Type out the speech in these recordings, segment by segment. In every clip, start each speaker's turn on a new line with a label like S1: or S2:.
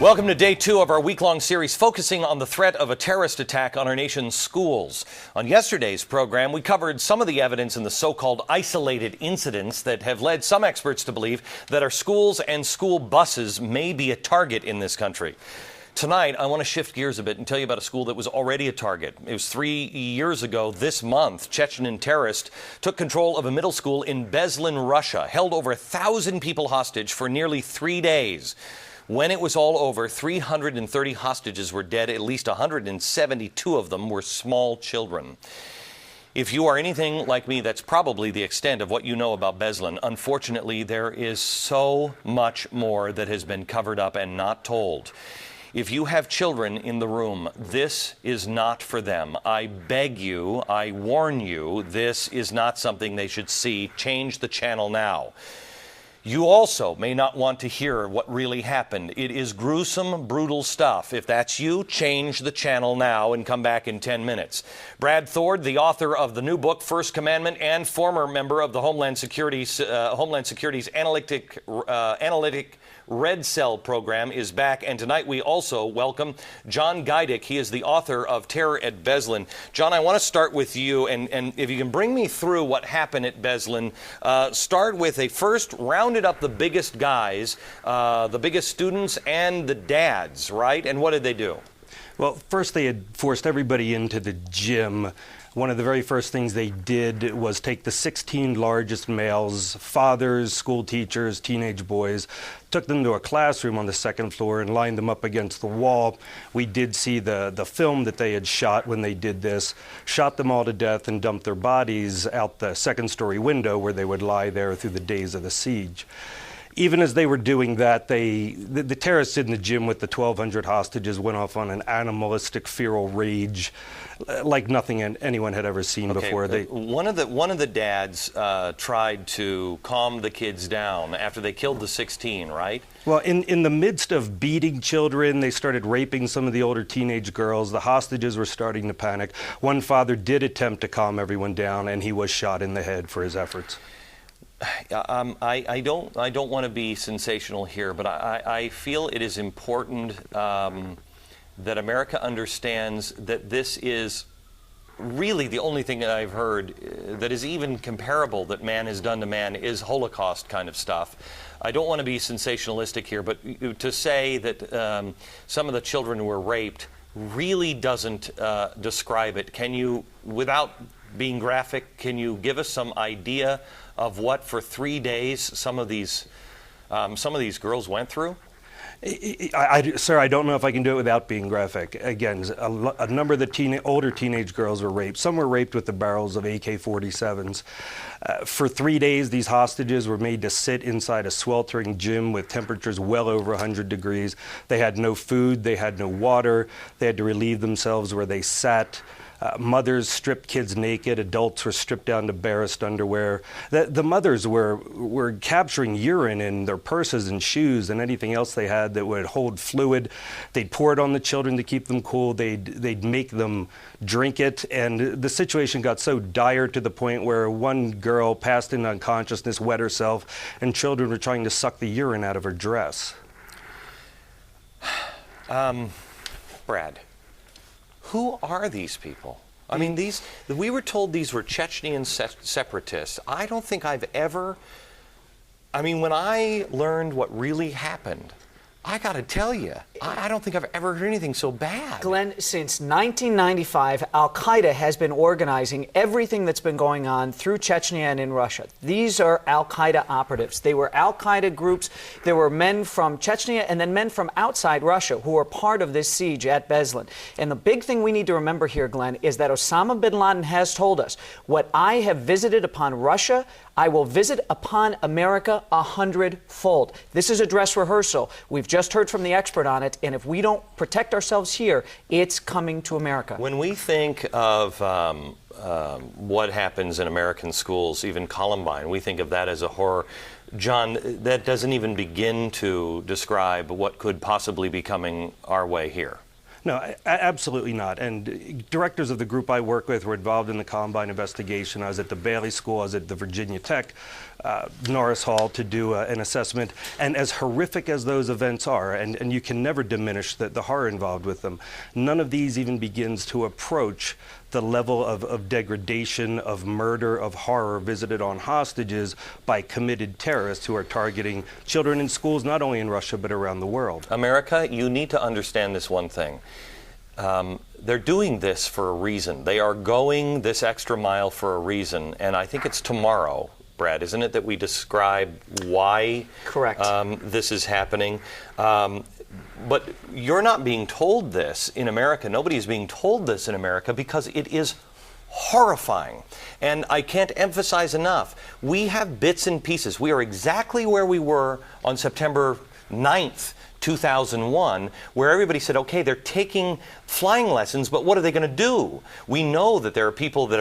S1: Welcome to day 2 of our week-long series focusing on the threat of a terrorist attack on our nation's schools. On yesterday's program, we covered some of the evidence in the so-called isolated incidents that have led some experts to believe that our schools and school buses may be a target in this country. Tonight, I want to shift gears a bit and tell you about a school that was already a target. It was 3 years ago this month. Chechen terrorists took control of a middle school in Beslan, Russia, held over 1,000 people hostage for nearly 3 days. When it was all over, 330 hostages were dead. At least 172 of them were small children. If you are anything like me, that's probably the extent of what you know about Beslan. Unfortunately, there is so much more that has been covered up and not told. If you have children in the room, this is not for them. I beg you, I warn you, this is not something they should see. Change the channel now. You also may not want to hear what really happened. It is gruesome, brutal stuff. If that's you, change the channel now and come back in 10 minutes. Brad Thord, the author of the new book, First Commandment, and former member of the Homeland Security's analytic Red Cell program, is back. And tonight we also welcome John Geidick. He is the author of Terror at Beslan. John, I want to start with you, and if you can bring me through what happened at Beslan. Start with first rounded up the biggest guys, the biggest students, and the dads, right? And what did they do?
S2: Well, first they had forced everybody into the gym. One of the very first things they did was take the 16 largest males, fathers, school teachers, teenage boys, took them to a classroom on the second floor and lined them up against the wall. We did see the film that they had shot when they did this, shot them all to death and dumped their bodies out the second-story window where they would lie there through the days of the siege. Even as they were doing that, the terrorists in the gym with the 1,200 hostages went off on an animalistic, feral rage like nothing anyone had ever seen before.
S1: One of the dads tried to calm the kids down after they killed the 16, right?
S2: Well, in the midst of beating children, they started raping some of the older teenage girls. The hostages were starting to panic. One father did attempt to calm everyone down, and he was shot in the head for his efforts.
S1: I don't want to be sensational here, but I feel it is important that America understands that this is really the only thing that I've heard that is even comparable that man has done to man is Holocaust kind of stuff. I don't want to be sensationalistic here, but to say that some of the children were raped really doesn't describe it. Can you, without being graphic, can you give us some idea of what for 3 days some of these girls went through?
S2: Sir, I don't know if I can do it without being graphic. Again, a number of the older teenage girls were raped. Some were raped with the barrels of AK-47s. For 3 days, these hostages were made to sit inside a sweltering gym with temperatures well over 100 degrees. They had no food. They had no water. They had to relieve themselves where they sat. Mothers stripped kids naked. Adults were stripped down to barest underwear. The mothers were capturing urine in their purses and shoes and anything else they had that would hold fluid. They'd pour it on the children to keep them cool. They'd make them drink it. And the situation got so dire to the point where one girl passed into unconsciousness, wet herself, and children were trying to suck the urine out of her dress.
S1: Brad, who are these people? I mean, we were told these were Chechen separatists. I don't think I've ever, when I learned what really happened, I got to tell you, I don't think I've ever heard anything so bad.
S3: Glenn, since 1995, Al-Qaeda has been organizing everything that's been going on through Chechnya and in Russia. These are Al-Qaeda operatives. They were Al-Qaeda groups. There were men from Chechnya and then men from outside Russia who were part of this siege at Beslan. And the big thing we need to remember here, Glenn, is that Osama bin Laden has told us, what I have visited upon Russia, I will visit upon America 100-fold. This is a dress rehearsal. We've just heard from the expert on it, and if we don't protect ourselves here, it's coming to America.
S1: When we think of what happens in American schools, even Columbine, we think of that as a horror. John, that doesn't even begin to describe what could possibly be coming our way here.
S2: No, absolutely not. And directors of the group I work with were involved in the Columbine investigation. I was at the Bailey School, I was at the Virginia Tech Norris Hall to do an assessment. And as horrific as those events are, and you can never diminish the horror involved with them, none of these even begins to approach the level of degradation, of murder, of horror visited on hostages by committed terrorists who are targeting children in schools, not only in Russia, but around the world.
S1: America, you need to understand this one thing. They're doing this for a reason. They are going this extra mile for a reason, and I think it's tomorrow, Brad, isn't it, that we describe why
S3: Correct.
S1: This is happening? But you're not being told this in America. Nobody is being told this in America because it is horrifying. And I can't emphasize enough, we have bits and pieces. We are exactly where we were on September 9th, 2001, where everybody said, okay, they're taking flying lessons, but what are they going to do? We know that there are people that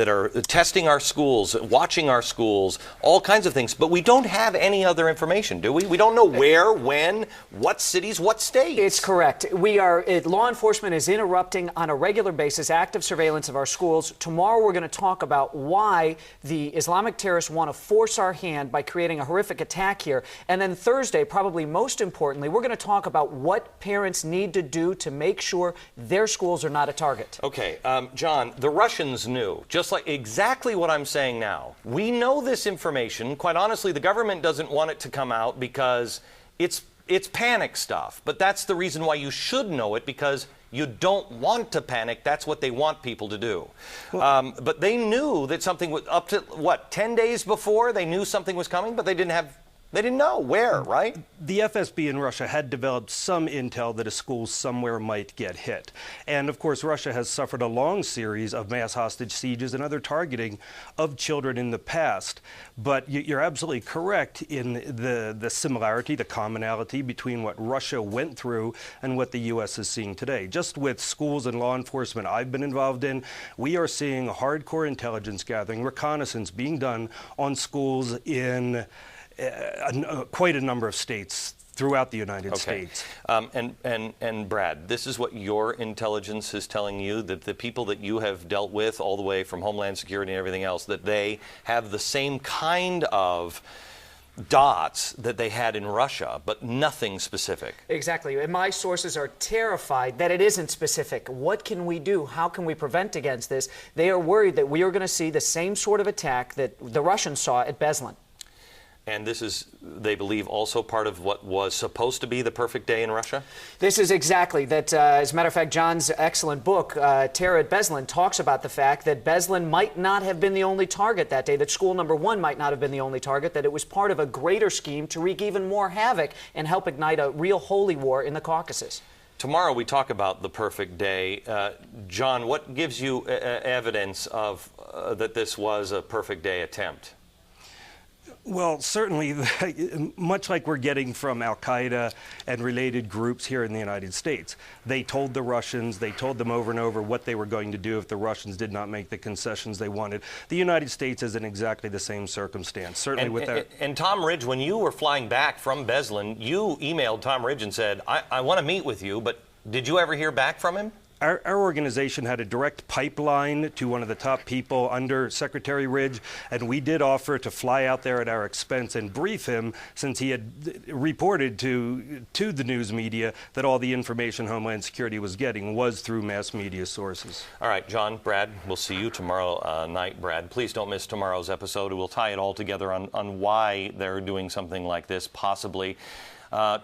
S1: are testing our schools, watching our schools, all kinds of things, but we don't have any other information, do we? We don't know where, when, what cities, what states.
S3: It's correct. Law enforcement is interrupting on a regular basis active surveillance of our schools. Tomorrow we're going to talk about why the Islamic terrorists want to force our hand by creating a horrific attack here. And then Thursday, probably most importantly, we're going to talk about what parents need to do to make sure their schools are not a target.
S1: Okay, John, the Russians knew, just like exactly what I'm saying now. We know this information. Quite honestly, the government doesn't want it to come out because it's panic stuff. But that's the reason why you should know it, because you don't want to panic. That's what they want people to do. But they knew that something was up to, 10 days before they knew something was coming, but they didn't know where, right?
S2: The FSB in Russia had developed some intel that a school somewhere might get hit. And of course, Russia has suffered a long series of mass hostage sieges and other targeting of children in the past. But you're absolutely correct in the similarity, the commonality between what Russia went through and what the U.S. is seeing today. Just with schools and law enforcement I've been involved in, we are seeing hardcore intelligence gathering, reconnaissance being done on schools in quite a number of states throughout the United States.
S1: And Brad, this is what your intelligence is telling you, that the people that you have dealt with all the way from Homeland Security and everything else, that they have the same kind of dots that they had in Russia, but nothing specific.
S3: Exactly. And my sources are terrified that it isn't specific. What can we do? How can we prevent against this? They are worried that we are going to see the same sort of attack that the Russians saw at Beslan.
S1: And this is, they believe, also part of what was supposed to be the perfect day in Russia?
S3: This is exactly that. As a matter of fact, John's excellent book, Terror at Beslan, talks about the fact that Beslan might not have been the only target that day, that school number 1 might not have been the only target, that it was part of a greater scheme to wreak even more havoc and help ignite a real holy war in the Caucasus.
S1: Tomorrow we talk about the perfect day. John, what gives you evidence of that this was a perfect day attempt?
S2: Well, certainly, much like we're getting from al-Qaeda and related groups here in the United States, they told the Russians, they told them over and over what they were going to do if the Russians did not make the concessions they wanted. The United States is in exactly the same circumstance, certainly
S1: and Tom Ridge, when you were flying back from Beslan, you emailed Tom Ridge and said, I want to meet with you, but did you ever hear back from him?
S2: Our organization had a direct pipeline to one of the top people under Secretary Ridge, and we did offer to fly out there at our expense and brief him, since he had reported to the news media that all the information Homeland Security was getting was through mass media sources.
S1: All right, John, Brad, we'll see you tomorrow night, Brad. Please don't miss tomorrow's episode. We'll tie it all together on why they're doing something like this, possibly.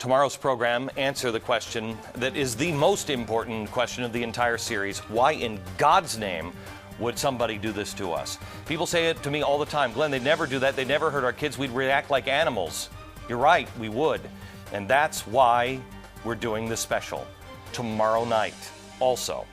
S1: Tomorrow's program, answer the question that is the most important question of the entire series. Why in God's name would somebody do this to us? People say it to me all the time. Glenn, they'd never do that. They'd never hurt our kids. We'd react like animals. You're right, we would. And that's why we're doing this special tomorrow night also.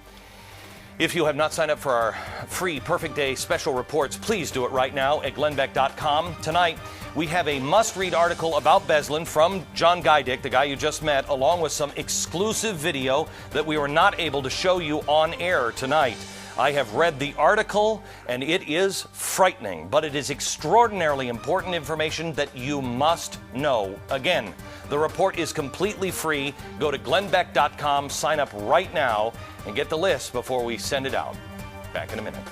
S1: If you have not signed up for our free Perfect Day special reports, please do it right now at glennbeck.com. Tonight, we have a must-read article about Beslan from John Guydick, the guy you just met, along with some exclusive video that we were not able to show you on air tonight. I have read the article, and it is frightening, but it is extraordinarily important information that you must know. Again, the report is completely free. Go to glennbeck.com, sign up right now, and get the list before we send it out. Back in a minute.